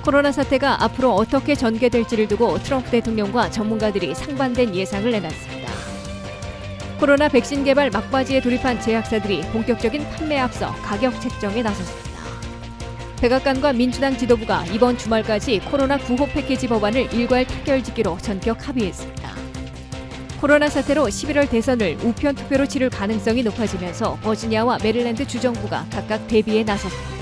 코로나 사태가 앞으로 어떻게 전개될지를 두고 트럼프 대통령과 전문가들이 상반된 예상을 내놨습니다. 코로나 백신 개발 막바지에 돌입한 제약사들이 본격적인 판매에 앞서 가격 책정에 나섰습니다. 백악관과 민주당 지도부가 이번 주말까지 코로나 구호 패키지 법안을 일괄 타결짓기로 전격 합의했습니다. 코로나 사태로 11월 대선을 우편 투표로 치를 가능성이 높아지면서 버지니아와 메릴랜드 주정부가 각각 대비에 나섰습니다.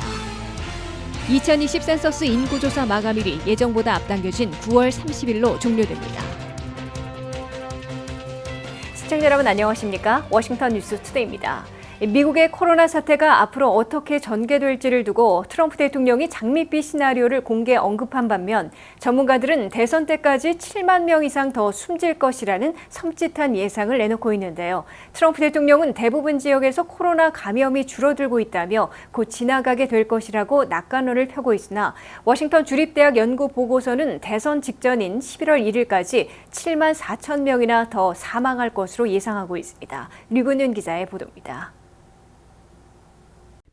2020 센서스 인구조사 마감일이 예정보다 앞당겨진 9월 30일로 종료됩니다. 시청자 여러분 안녕하십니까? 워싱턴 뉴스 투데이입니다. 미국의 코로나 사태가 앞으로 어떻게 전개될지를 두고 트럼프 대통령이 장밋빛 시나리오를 공개 언급한 반면 전문가들은 대선 때까지 7만 명 이상 더 숨질 것이라는 섬찟한 예상을 내놓고 있는데요. 트럼프 대통령은 대부분 지역에서 코로나 감염이 줄어들고 있다며 곧 지나가게 될 것이라고 낙관론을 펴고 있으나 워싱턴 주립대학 연구 보고서는 대선 직전인 11월 1일까지 7만 4천 명이나 더 사망할 것으로 예상하고 있습니다. 류근윤 기자의 보도입니다.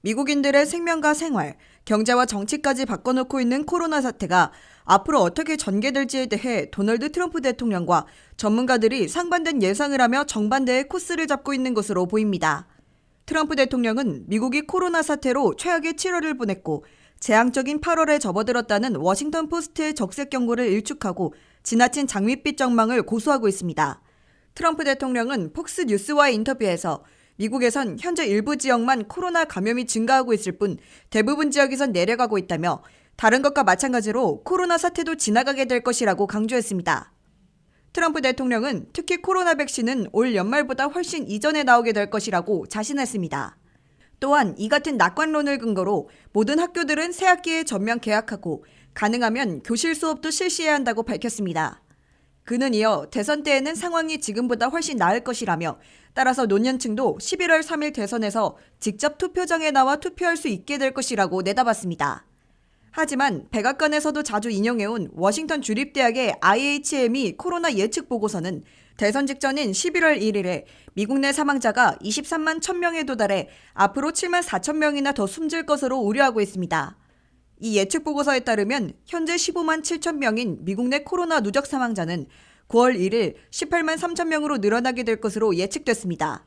미국인들의 생명과 생활, 경제와 정치까지 바꿔놓고 있는 코로나 사태가 앞으로 어떻게 전개될지에 대해 도널드 트럼프 대통령과 전문가들이 상반된 예상을 하며 정반대의 코스를 잡고 있는 것으로 보입니다. 트럼프 대통령은 미국이 코로나 사태로 최악의 7월을 보냈고 재앙적인 8월에 접어들었다는 워싱턴 포스트의 적색 경고를 일축하고 지나친 장밋빛 전망을 고수하고 있습니다. 트럼프 대통령은 폭스 뉴스와의 인터뷰에서 미국에선 현재 일부 지역만 코로나 감염이 증가하고 있을 뿐 대부분 지역에선 내려가고 있다며 다른 것과 마찬가지로 코로나 사태도 지나가게 될 것이라고 강조했습니다. 트럼프 대통령은 특히 코로나 백신은 올 연말보다 훨씬 이전에 나오게 될 것이라고 자신했습니다. 또한 이 같은 낙관론을 근거로 모든 학교들은 새학기에 전면 개학하고 가능하면 교실 수업도 실시해야 한다고 밝혔습니다. 그는 이어 대선 때에는 상황이 지금보다 훨씬 나을 것이라며 따라서 노년층도 11월 3일 대선에서 직접 투표장에 나와 투표할 수 있게 될 것이라고 내다봤습니다. 하지만 백악관에서도 자주 인용해온 워싱턴 주립대학의 IHME 코로나 예측 보고서는 대선 직전인 11월 1일에 미국 내 사망자가 23만 1,000명에 도달해 앞으로 7만 4천 명이나 더 숨질 것으로 우려하고 있습니다. 이 예측 보고서에 따르면 현재 15만 7천 명인 미국 내 코로나 누적 사망자는 9월 1일 18만 3천 명으로 늘어나게 될 것으로 예측됐습니다.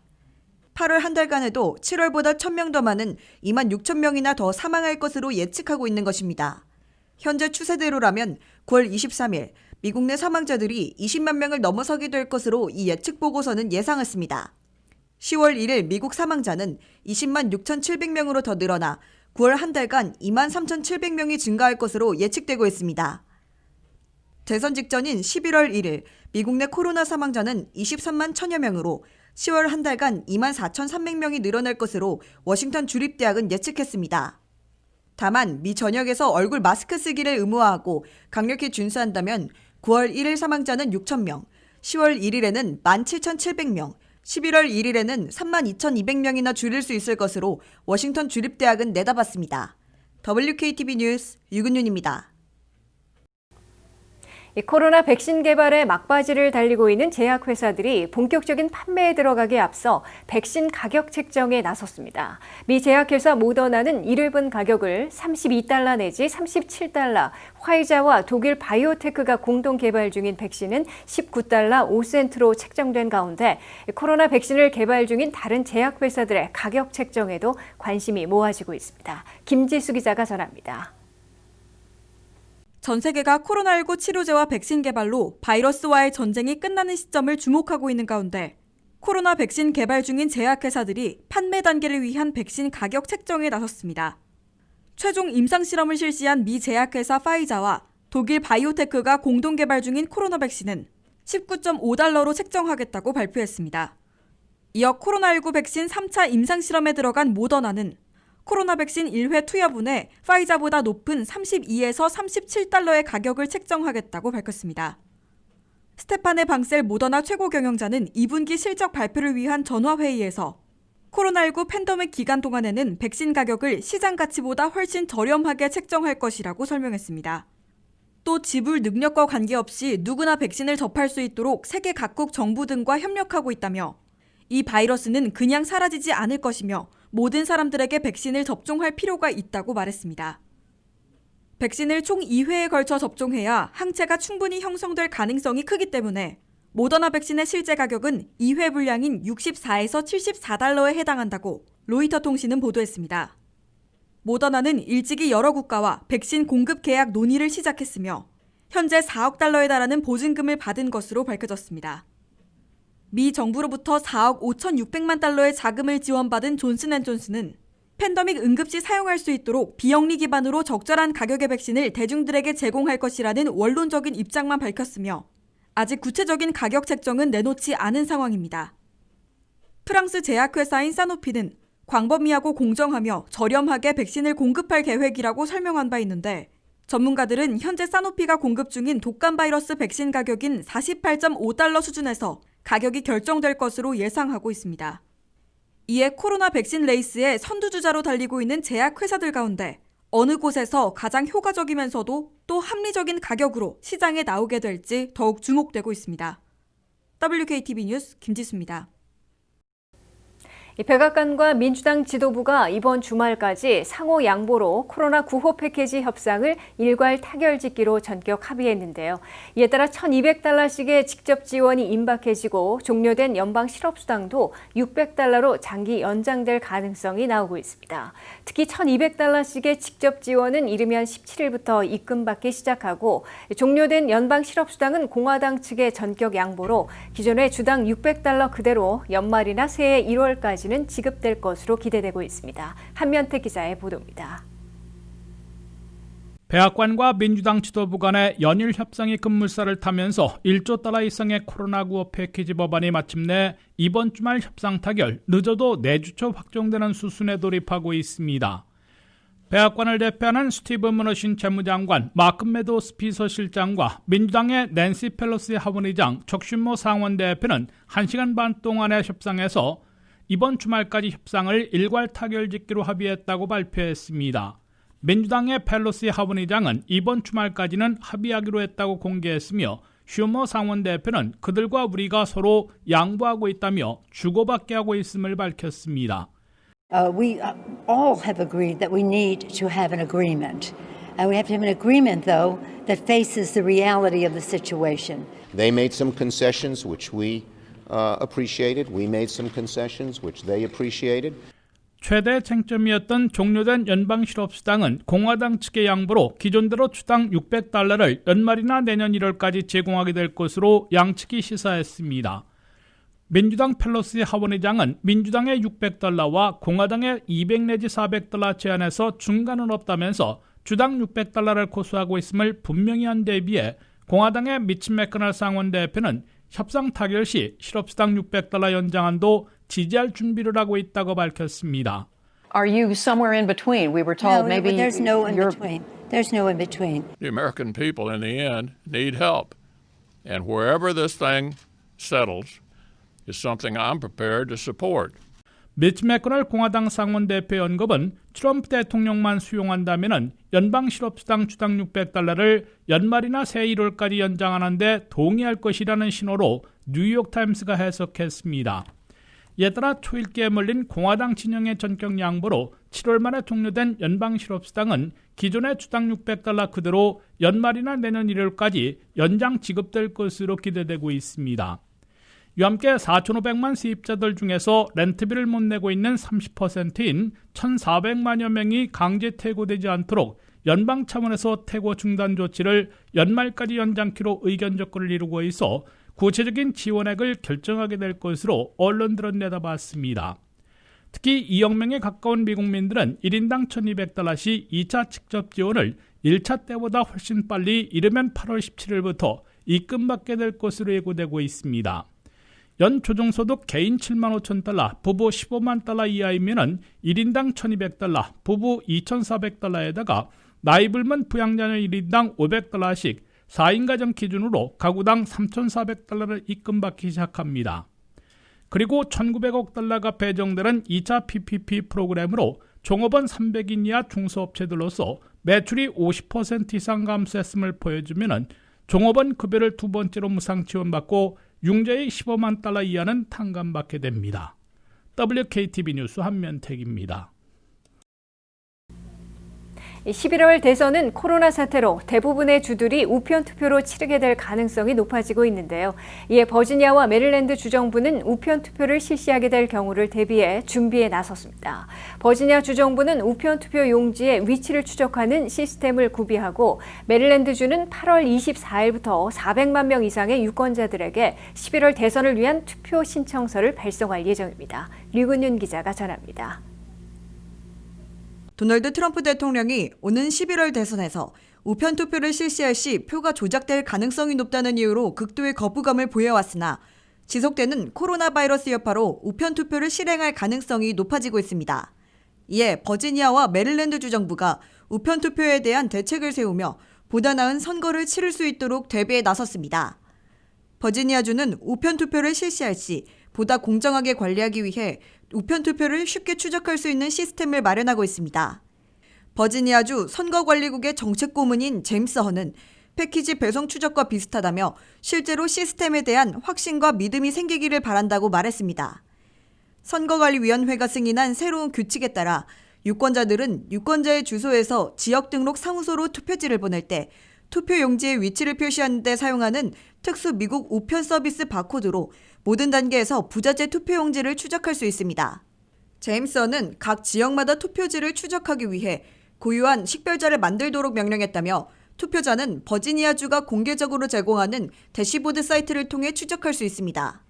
8월 한 달간에도 7월보다 1,000명 더 많은 2만 6천 명이나 더 사망할 것으로 예측하고 있는 것입니다. 현재 추세대로라면 9월 23일 미국 내 사망자들이 20만 명을 넘어서게 될 것으로 이 예측 보고서는 예상했습니다. 10월 1일 미국 사망자는 20만 6,700명으로 더 늘어나 9월 한 달간 2만 3,700명이 증가할 것으로 예측되고 있습니다. 대선 직전인 11월 1일 미국 내 코로나 사망자는 23만 1,000여 명으로 10월 한 달간 2만 4,300명이 늘어날 것으로 워싱턴 주립대학은 예측했습니다. 다만 미 전역에서 얼굴 마스크 쓰기를 의무화하고 강력히 준수한다면 9월 1일 사망자는 6,000명, 10월 1일에는 17,700명, 11월 1일에는 32,200명이나 줄일 수 있을 것으로 워싱턴 주립대학은 내다봤습니다. WKTV 뉴스 유근윤입니다. 코로나 백신 개발에 막바지를 달리고 있는 제약회사들이 본격적인 판매에 들어가기에 앞서 백신 가격 책정에 나섰습니다. 미 제약회사 모더나는 1회분 가격을 $32 내지 $37, 화이자와 독일 바이오테크가 공동 개발 중인 백신은 $19 5센트로 책정된 가운데 코로나 백신을 개발 중인 다른 제약회사들의 가격 책정에도 관심이 모아지고 있습니다. 김지수 기자가 전합니다. 전 세계가 코로나19 치료제와 백신 개발로 바이러스와의 전쟁이 끝나는 시점을 주목하고 있는 가운데 코로나 백신 개발 중인 제약회사들이 판매 단계를 위한 백신 가격 책정에 나섰습니다. 최종 임상실험을 실시한 미 제약회사 파이자와 독일 바이오테크가 공동 개발 중인 코로나 백신은 $19.5로 책정하겠다고 발표했습니다. 이어 코로나19 백신 3차 임상실험에 들어간 모더나는 코로나 백신 1회 투여분에 파이자보다 높은 $32에서 $37의 가격을 책정하겠다고 밝혔습니다. 스테파네 방셀 모더나 최고 경영자는 2분기 실적 발표를 위한 전화회의에서 코로나19 팬데믹 기간 동안에는 백신 가격을 시장 가치보다 훨씬 저렴하게 책정할 것이라고 설명했습니다. 또 지불 능력과 관계없이 누구나 백신을 접할 수 있도록 세계 각국 정부 등과 협력하고 있다며 이 바이러스는 그냥 사라지지 않을 것이며 모든 사람들에게 백신을 접종할 필요가 있다고 말했습니다. 백신을 총 2회에 걸쳐 접종해야 항체가 충분히 형성될 가능성이 크기 때문에 모더나 백신의 실제 가격은 2회 분량인 64에서 74달러에 해당한다고 로이터 통신은 보도했습니다. 모더나는 일찍이 여러 국가와 백신 공급 계약 논의를 시작했으며 현재 4억 달러에 달하는 보증금을 받은 것으로 밝혀졌습니다. 미 정부로부터 4억 5,600만 달러의 자금을 지원받은 존슨앤존슨은 팬데믹 응급시 사용할 수 있도록 비영리 기반으로 적절한 가격의 백신을 대중들에게 제공할 것이라는 원론적인 입장만 밝혔으며 아직 구체적인 가격 책정은 내놓지 않은 상황입니다. 프랑스 제약회사인 사노피는 광범위하고 공정하며 저렴하게 백신을 공급할 계획이라고 설명한 바 있는데 전문가들은 현재 사노피가 공급 중인 독감 바이러스 백신 가격인 48.5달러 수준에서 가격이 결정될 것으로 예상하고 있습니다. 이에 코로나 백신 레이스의 선두주자로 달리고 있는 제약회사들 가운데 어느 곳에서 가장 효과적이면서도 또 합리적인 가격으로 시장에 나오게 될지 더욱 주목되고 있습니다. WKTV 뉴스 김지수입니다. 백악관과 민주당 지도부가 이번 주말까지 상호 양보로 코로나 구호 패키지 협상을 일괄 타결짓기로 전격 합의했는데요. 이에 따라 1,200달러씩의 직접 지원이 임박해지고 종료된 연방 실업수당도 600달러로 장기 연장될 가능성이 나오고 있습니다. 특히 1,200달러씩의 직접 지원은 이르면 17일부터 입금받기 시작하고 종료된 연방 실업수당은 공화당 측의 전격 양보로 기존의 주당 600달러 그대로 연말이나 새해 1월까지는 지급될 것으로 기대되고 있습니다. 한면태 기자의 보도입니다. 백악관과 민주당 지도부 간의 연일 협상이 급물살을 타면서 1조 달러 이상의 코로나9 패키지 법안이 마침내 이번 주말 협상 타결, 늦어도 내주 초 확정되는 수순에 돌입하고 있습니다. 백악관을 대표하는 스티브 무너신 재무장관, 마크 메도스 비서실장과 민주당의 낸시 펠로시 하원의장, 척 슈머 상원 대표는 1시간 반 동안의 협상에서 이번 주말까지 협상을 일괄 타결짓기로 합의했다고 발표했습니다. 민주당의 펠로시 하원의장은 이번 주말까지는 합의하기로 했다고 공개했으며 슈머 상원 대표는 그들과 우리가 서로 양보하고 있다며 주고받게 하고 있음을 밝혔습니다. We all have agreed that we need to have an agreement. And we have to have an agreement, though, that faces the reality of the situation. They made some concessions which we appreciated. We made some concessions which they appreciated. 최대 쟁점이었던 종료된 연방 실업수당은 공화당 측의 양보로 기존대로 주당 600달러를 연말이나 내년 1월까지 제공하게 될 것으로 양측이 시사했습니다. 민주당 펠로시 하원의장은 민주당의 600달러와 공화당의 200 내지 400달러 제안에서 중간은 없다면서 주당 600달러를 고수하고 있음을 분명히 한 데 비해 공화당의 미치 매커널 상원 대표는 협상 타결 시 실업수당 600달러 연장안도 지지할 준비를 하고 있다고 밝혔습니다. Are you somewhere in between? We were told No, maybe there's no in between. There's no in between. The American people, in the end, need help. And wherever this thing settles is something I'm prepared to support. 미치 매커널 공화당 상원 대표의 언급은 트럼프 대통령만 수용한다면 연방 실업수당 주당 600달러를 연말이나 새해 1월까지 연장하는 데 동의할 것이라는 신호로 뉴욕타임스가 해석했습니다. 이에 따라 초읽기에 몰린 공화당 진영의 전격 양보로 7월 말에 종료된 연방 실업수당은 기존의 주당 600달러 그대로 연말이나 내년 1월까지 연장 지급될 것으로 기대되고 있습니다. 이와 함께 4,500만 세입자들 중에서 렌트비를 못 내고 있는 30%인 1,400만여 명이 강제 퇴고되지 않도록 연방 차원에서 퇴고 중단 조치를 연말까지 연장키로 의견 접근을 이루고 있어 구체적인 지원액을 결정하게 될 것으로 언론들은 내다봤습니다. 특히 2억 명에 가까운 미국민들은 1인당 1,200달러씩 2차 직접 지원을 1차 때보다 훨씬 빨리 이르면 8월 17일부터 입금받게 될 것으로 예고되고 있습니다. 연 조정소득 개인 7만 5천 달러, 부부 15만 달러 이하이면 1인당 1,200달러, 부부 2,400달러에다가 나이 불문 부양자녀 1인당 500달러씩 4인 가정 기준으로 가구당 3,400달러를 입금받기 시작합니다. 그리고 1,900억 달러가 배정되는 2차 PPP 프로그램으로 종업원 300인 이하 중소업체들로서 매출이 50% 이상 감소했음을 보여주면 종업원 급여를 두 번째로 무상 지원받고 융자의 15만 달러 이하는 탕감받게 됩니다. WKTV 뉴스 한면택입니다. 11월 대선은 코로나 사태로 대부분의 주들이 우편 투표로 치르게 될 가능성이 높아지고 있는데요. 이에 버지니아와 메릴랜드 주정부는 우편 투표를 실시하게 될 경우를 대비해 준비에 나섰습니다. 버지니아 주정부는 우편 투표 용지의 위치를 추적하는 시스템을 구비하고 메릴랜드주는 8월 24일부터 400만 명 이상의 유권자들에게 11월 대선을 위한 투표 신청서를 발송할 예정입니다. 류근윤 기자가 전합니다. 도널드 트럼프 대통령이 오는 11월 대선에서 우편 투표를 실시할 시 표가 조작될 가능성이 높다는 이유로 극도의 거부감을 보여왔으나 지속되는 코로나 바이러스 여파로 우편 투표를 실행할 가능성이 높아지고 있습니다. 이에 버지니아와 메릴랜드 주정부가 우편 투표에 대한 대책을 세우며 보다 나은 선거를 치를 수 있도록 대비에 나섰습니다. 버지니아주는 우편 투표를 실시할 시 보다 공정하게 관리하기 위해 우편 투표를 쉽게 추적할 수 있는 시스템을 마련하고 있습니다. 버지니아주 선거관리국의 정책고문인 제임스 헌은 패키지 배송 추적과 비슷하다며 실제로 시스템에 대한 확신과 믿음이 생기기를 바란다고 말했습니다. 선거관리위원회가 승인한 새로운 규칙에 따라 유권자들은 유권자의 주소에서 지역 등록 사무소로 투표지를 보낼 때 투표 용지의 위치를 표시하는 데 사용하는 특수 미국 우편 서비스 바코드로 모든 단계에서 부자재 투표 용지를 추적할 수 있습니다. 제임스는 각 지역마다 투표지를 추적하기 위해 고유한 식별자를 만들도록 명령했다며 투표자는 버지니아주가 공개적으로 제공하는 대시보드 사이트를 통해 추적할 수 있습니다.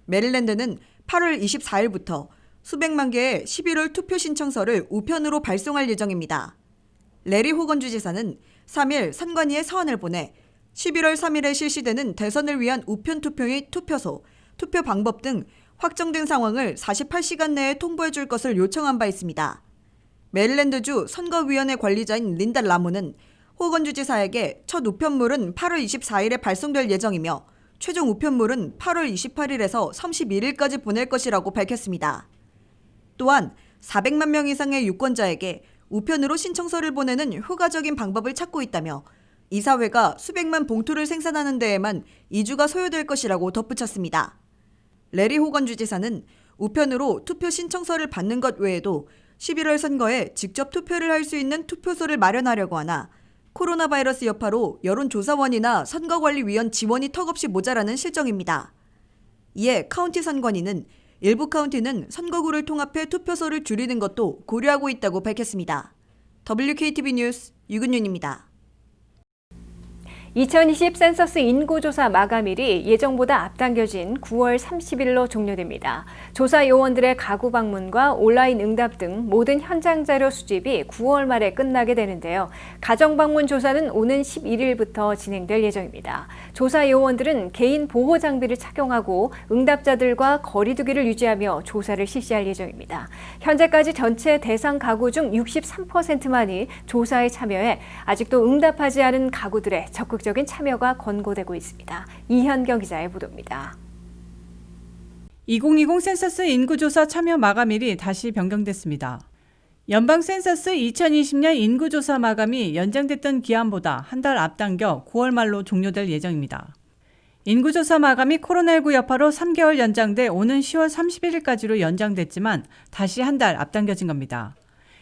메릴랜드는 8월 24일부터 수백만 개의 11월 투표 신청서를 우편으로 발송할 예정입니다. 레리 호건 주지사는 3일 선관위에 서한을 보내 11월 3일에 실시되는 대선을 위한 우편 투표의 투표소, 투표 방법 등 확정된 상황을 48시간 내에 통보해 줄 것을 요청한 바 있습니다. 메릴랜드주 선거위원회 관리자인 린다 라모는 호건 주지사에게 첫 우편물은 8월 24일에 발송될 예정이며 최종 우편물은 8월 28일에서 31일까지 보낼 것이라고 밝혔습니다. 또한 400만 명 이상의 유권자에게 우편으로 신청서를 보내는 효과적인 방법을 찾고 있다며 이사회가 수백만 봉투를 생산하는 데에만 2주가 소요될 것이라고 덧붙였습니다. 레리 호건 주지사는 우편으로 투표 신청서를 받는 것 외에도 11월 선거에 직접 투표를 할 수 있는 투표소를 마련하려고 하나 코로나 바이러스 여파로 여론조사원이나 선거관리위원 지원이 턱없이 모자라는 실정입니다. 이에 카운티 선관위는 일부 카운티는 선거구를 통합해 투표소를 줄이는 것도 고려하고 있다고 밝혔습니다. WKTV 뉴스 유근윤입니다. 2020 센서스 인구조사 마감일이 예정보다 앞당겨진 9월 30일로 종료됩니다. 조사 요원들의 가구 방문과 온라인 응답 등 모든 현장 자료 수집이 9월 말에 끝나게 되는데요. 가정 방문 조사는 오는 11일부터 진행될 예정입니다. 조사 요원들은 개인 보호 장비를 착용하고 응답자들과 거리 두기를 유지하며 조사를 실시할 예정입니다. 현재까지 전체 대상 가구 중 63%만이 조사에 참여해 아직도 응답하지 않은 가구들의 적극적인 참여가 권고되고 있습니다. 이현경 기자의 보도입니다. 2020 센서스 인구조사 참여 마감일이 다시 변경됐습니다. 연방 센서스 2020년 인구조사 마감이 연장됐던 기한보다 한 달 앞당겨 9월 말로 종료될 예정입니다. 인구조사 마감이 코로나19 여파로 3개월 연장돼 오는 10월 31일까지로 연장됐지만 다시 한 달 앞당겨진 겁니다.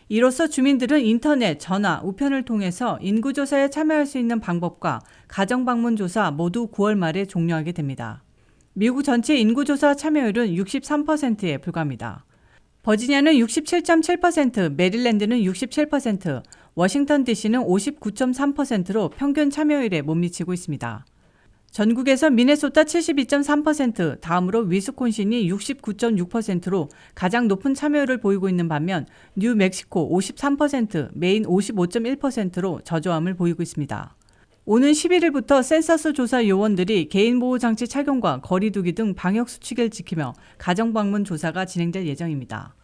이로써 주민들은 인터넷, 전화, 우편을 통해서 인구조사에 참여할 수 있는 방법과 가정방문조사 모두 9월 말에 종료하게 됩니다. 미국 전체 인구조사 참여율은 63%에 불과합니다. 버지니아는 67.7%, 메릴랜드는 67%, 워싱턴 DC는 59.3%로 평균 참여율에 못 미치고 있습니다. 전국에서 미네소타 72.3%, 다음으로 위스콘신이 69.6%로 가장 높은 참여율을 보이고 있는 반면 뉴멕시코 53%, 메인 55.1%로 저조함을 보이고 있습니다. 오는 11일부터 센서스 조사 요원들이 개인보호장치 착용과 거리 두기 등 방역수칙을 지키며 가정방문 조사가 진행될 예정입니다.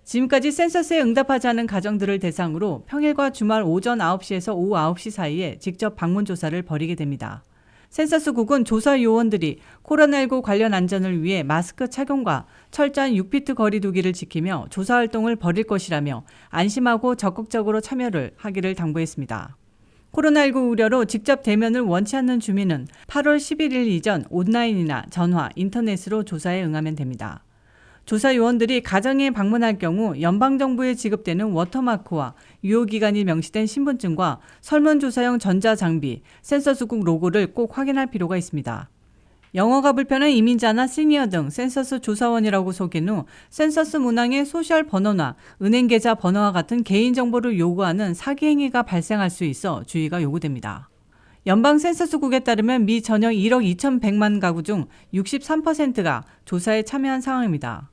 지금까지 센서스에 응답하지 않은 가정들을 대상으로 평일과 주말 오전 9시에서 오후 9시 사이에 직접 방문 조사를 벌이게 됩니다. 센서스국은 조사 요원들이 코로나19 관련 안전을 위해 마스크 착용과 철저한 6피트 거리 두기를 지키며 조사 활동을 벌일 것이라며 안심하고 적극적으로 참여를 하기를 당부했습니다. 코로나19 우려로 직접 대면을 원치 않는 주민은 8월 11일 이전 온라인이나 전화, 인터넷으로 조사에 응하면 됩니다. 조사 요원들이 가정에 방문할 경우 연방정부에 지급되는 워터마크와 유효기간이 명시된 신분증과 설문조사용 전자장비, 센서스국 로고를 꼭 확인할 필요가 있습니다. 영어가 불편한 이민자나 시니어 등 센서스 조사원이라고 속인 후 센서스 문항의 소셜 번호나 은행 계좌 번호와 같은 개인정보를 요구하는 사기 행위가 발생할 수 있어 주의가 요구됩니다. 연방 센서스국에 따르면 미 전역 1억 2,100만 가구 중 63%가 조사에 참여한 상황입니다.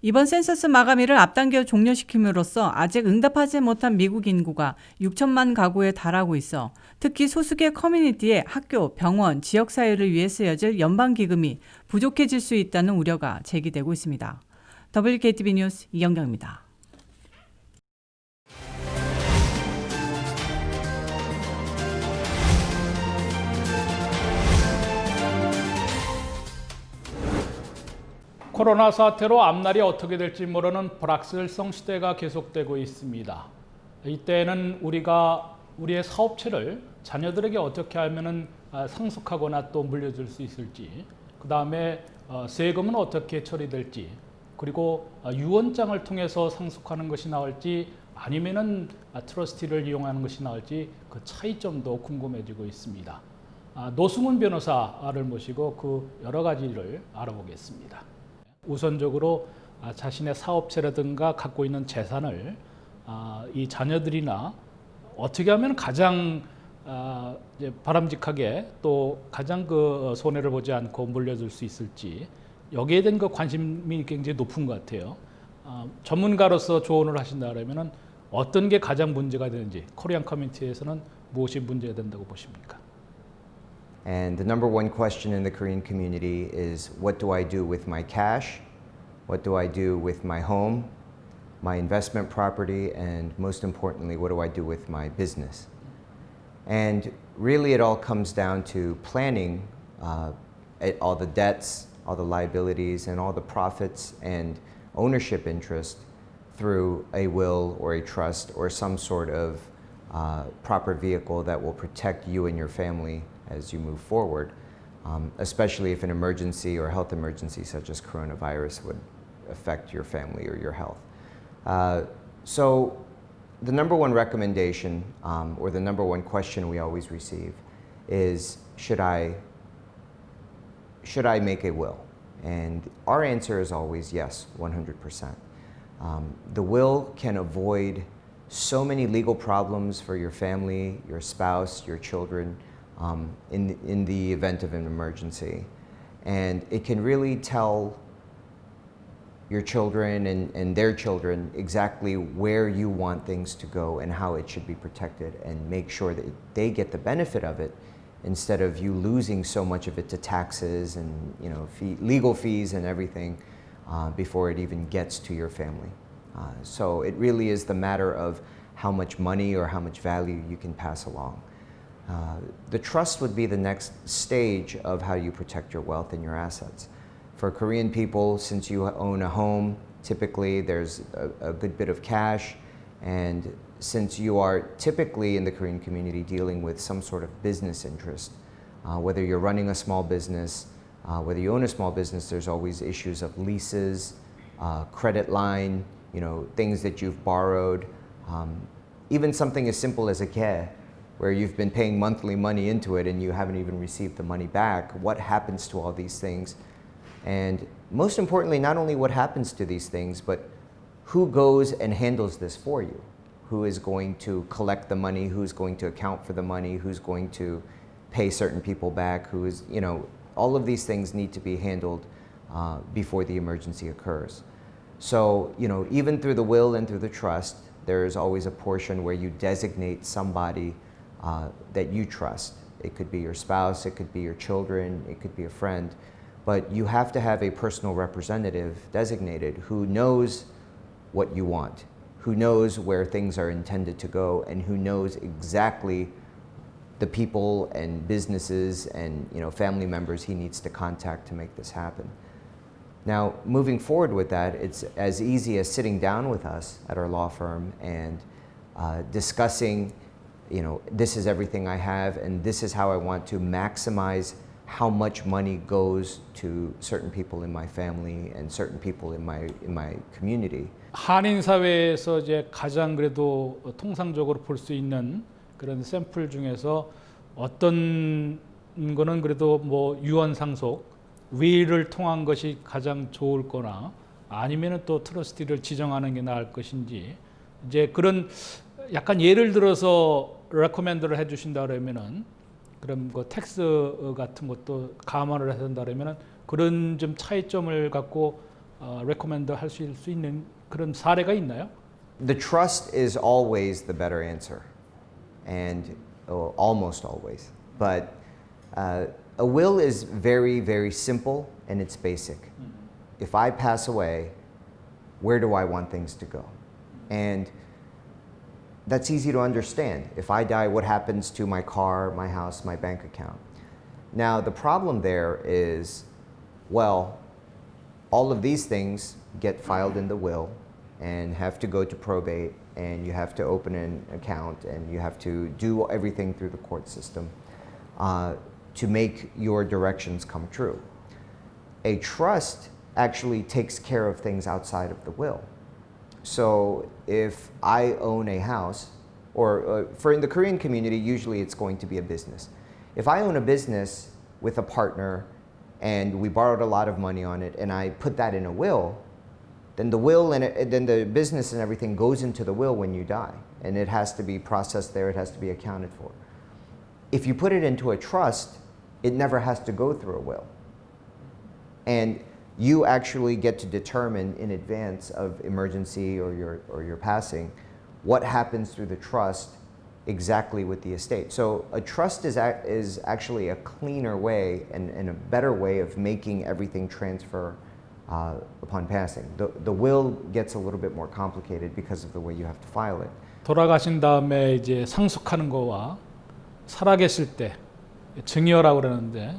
이번 센서스 마감일을 앞당겨 종료시킴으로써 아직 응답하지 못한 미국 인구가 6천만 가구에 달하고 있어 특히 소수계 커뮤니티의 학교, 병원, 지역사회를 위해 쓰여질 연방기금이 부족해질 수 있다는 우려가 제기되고 있습니다. WKTV 뉴스 이영경입니다. 코로나 사태로 앞날이 어떻게 될지 모르는 불확실성 시대가 계속되고 있습니다. 이때는 우리가 우리의 사업체를 자녀들에게 어떻게 하면은 상속하거나 또 물려줄 수 있을지, 그 다음에 세금은 어떻게 처리될지, 그리고 유언장을 통해서 상속하는 것이 나을지 아니면은 트러스티를 이용하는 것이 나을지 그 차이점도 궁금해지고 있습니다. 노승훈 변호사를 모시고 그 여러 가지를 알아보겠습니다. 우선적으로 자신의 사업체라든가 갖고 있는 재산을 이 자녀들이나 어떻게 하면 가장 바람직하게 또 가장 그 손해를 보지 않고 물려줄 수 있을지, 여기에 대한 그 관심이 굉장히 높은 것 같아요. 전문가로서 조언을 하신다면은 어떤 게 가장 문제가 되는지, 코리안 커뮤니티에서는 무엇이 문제가 된다고 보십니까? And the number one question in the Korean community is, what do I do with my cash? What do I do with my home, my investment property, and most importantly, what do I do with my business? And really it all comes down to planning all the debts, all the liabilities, and all the profits and ownership interest through a will or a trust or some sort of proper vehicle that will protect you and your family as you move forward, especially if an emergency or health emergency such as coronavirus would affect your family or your health. So the number one recommendation or the number one question we always receive is, should I make a will? And our answer is always yes, 100%. The will can avoid so many legal problems for your family, your spouse, your children, in the event of an emergency. And it can really tell your children and their children exactly where you want things to go and how it should be protected, and make sure that they get the benefit of it instead of you losing so much of it to taxes and legal fees and everything before it even gets to your family. So it really is the matter of how much money or how much value you can pass along. The trust would be the next stage of how you protect your wealth and your assets. For Korean people, since you own a home, typically there's a good bit of cash, and since you are typically in the Korean community dealing with some sort of business interest, whether you're running a small business, whether you own a small business, there's always issues of leases, credit line, things that you've borrowed, even something as simple as a care, where you've been paying monthly money into it and you haven't even received the money back. What happens to all these things? And most importantly, not only what happens to these things, but who goes and handles this for you? Who is going to collect the money? Who's going to account for the money? Who's going to pay certain people back? Who is, all of these things need to be handled before the emergency occurs. So, even through the will and through the trust, there is always a portion where you designate somebody that you trust. It could be your spouse, it could be your children, it could be a friend, but you have to have a personal representative designated who knows what you want, who knows where things are intended to go, and who knows exactly the people and businesses and family members he needs to contact to make this happen. Now, moving forward with that, it's as easy as sitting down with us at our law firm and discussing, this is everything I have and this is how I want to maximize how much money goes to certain people in my family and certain people in my community. 한인 사회에서 이제 가장 그래도 통상적으로 볼 수 있는 그런 샘플 중에서 어떤 거는 그래도 뭐 유언 상속, 위를 통한 것이 가장 좋을 거나 아니면은 또 트러스티를 지정하는 게 나을 것인지 이제 그런 약간 예를 들어서 레코멘드를 해 주신다 그러면은 그럼 그 텍스 같은 것도 감안을 해야 된다 그러면은 그런 좀 차이점을 갖고 레코멘드 할 수 있는 그런 사례가 있나요? The trust is always the better answer, and almost always. But a will is very, very simple and it's basic. If I pass away, where do I want things to go? And that's easy to understand. If I die, what happens to my car, my house, my bank account? Now, the problem there is, well, all of these things get filed in the will and have to go to probate, and you have to open an account, and you have to do everything through the court system to make your directions come true. A trust actually takes care of things outside of the will. So if I own a house, or for in the Korean community, usually it's going to be a business. If I own a business with a partner and we borrowed a lot of money on it and I put that in a will, then the will and then the business and everything goes into the will when you die, and it has to be processed there, it has to be accounted for. If you put it into a trust, it never has to go through a will. And you actually get to determine in advance of emergency or your passing what happens through the trust exactly with the estate. So a trust is actually a cleaner way and a better way of making everything transfer upon passing. The will gets a little bit more complicated because of the way you have to file it. 돌아가신 다음에 이제 상속하는 거와 살아계실 때 증여라고 그러는데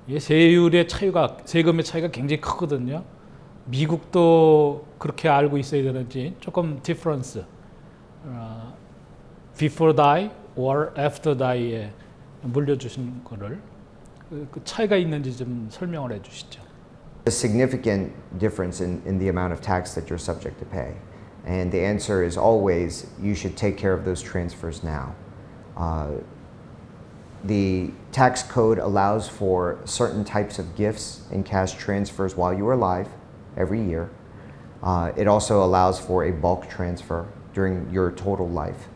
이 세율의 차이가 세금의 차이가 굉장히 크거든요. 미국도 그렇게 알고 있어야 되는지 조금 디퍼런스 before die or after die에 물려주신 거를 그 차이가 있는지 좀 설명을 해주시죠. A significant difference in the amount of tax that you're subject to pay, and the answer is always you should take care of those transfers now. The tax code allows for certain types of gifts and cash transfers while you are alive every year. It also allows for a bulk transfer during your total life.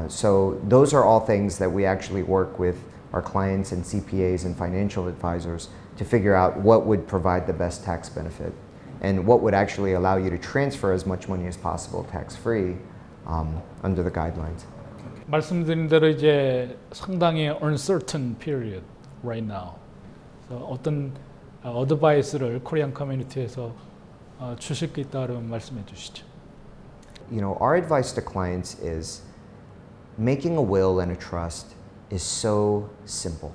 So those are all things that we actually work with our clients and CPAs and financial advisors to figure out what would provide the best tax benefit and what would actually allow you to transfer as much money as possible tax-free under the guidelines. 말씀드린 대로 이제 상당히 uncertain period right now. 그래서 어떤 어드바이스를 코리안 커뮤니티에서 주실 게 있다 그러면 말씀해 주시죠. You know, our advice to clients is making a will and a trust is so simple.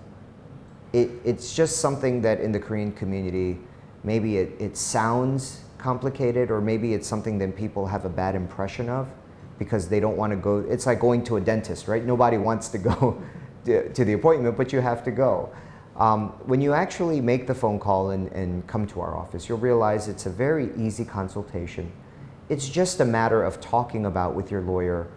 It's just something that in the Korean community, maybe it sounds complicated, or maybe it's something that people have a bad impression of because they don't want to go. It's like going to a dentist, right? Nobody wants to go to the appointment, but you have to go. When you actually make the phone call and come to our office, you'll realize it's a very easy consultation. It's just a matter of talking about with your lawyer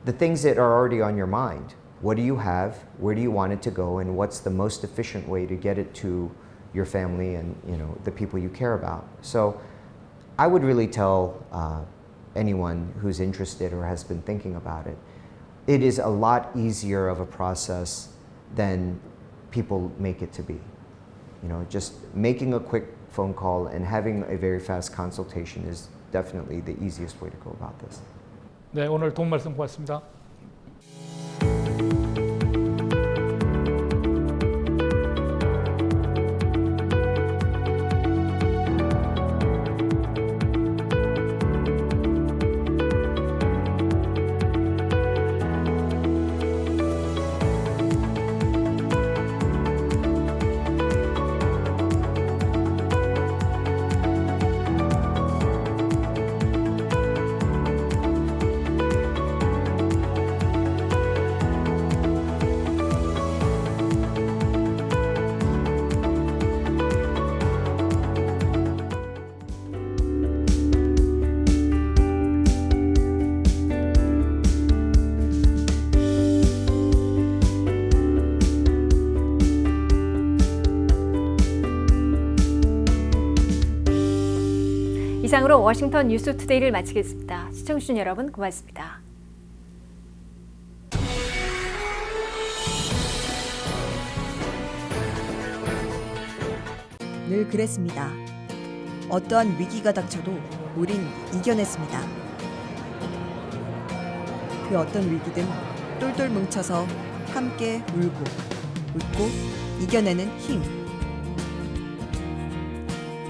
the things that are already on your mind. What do you have? Where do you want it to go? And what's the most efficient way to get it to your family and the people you care about? So I would really tell anyone who's interested or has been thinking about it, it is a lot easier of a process than people make it to be. Just making a quick phone call and having a very fast consultation is definitely the easiest way to go about this. 네, 오늘 도움 말씀 고맙습니다. 이상으로 워싱턴 뉴스투데이를 마치겠습니다. 시청해주신 여러분 고맙습니다. 늘 그랬습니다. 어떠한 위기가 닥쳐도 우린 이겨냈습니다. 그 어떤 위기든 똘똘 뭉쳐서 함께 울고 웃고 이겨내는 힘.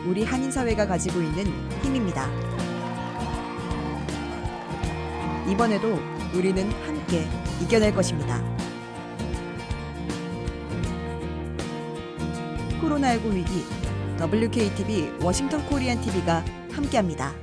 우리 한인 사회가 가지고 있는 힘입니다. 이번에도 우리는 함께 이겨낼 것입니다. 코로나19 위기 WKTV 워싱턴 코리안 TV가 함께합니다.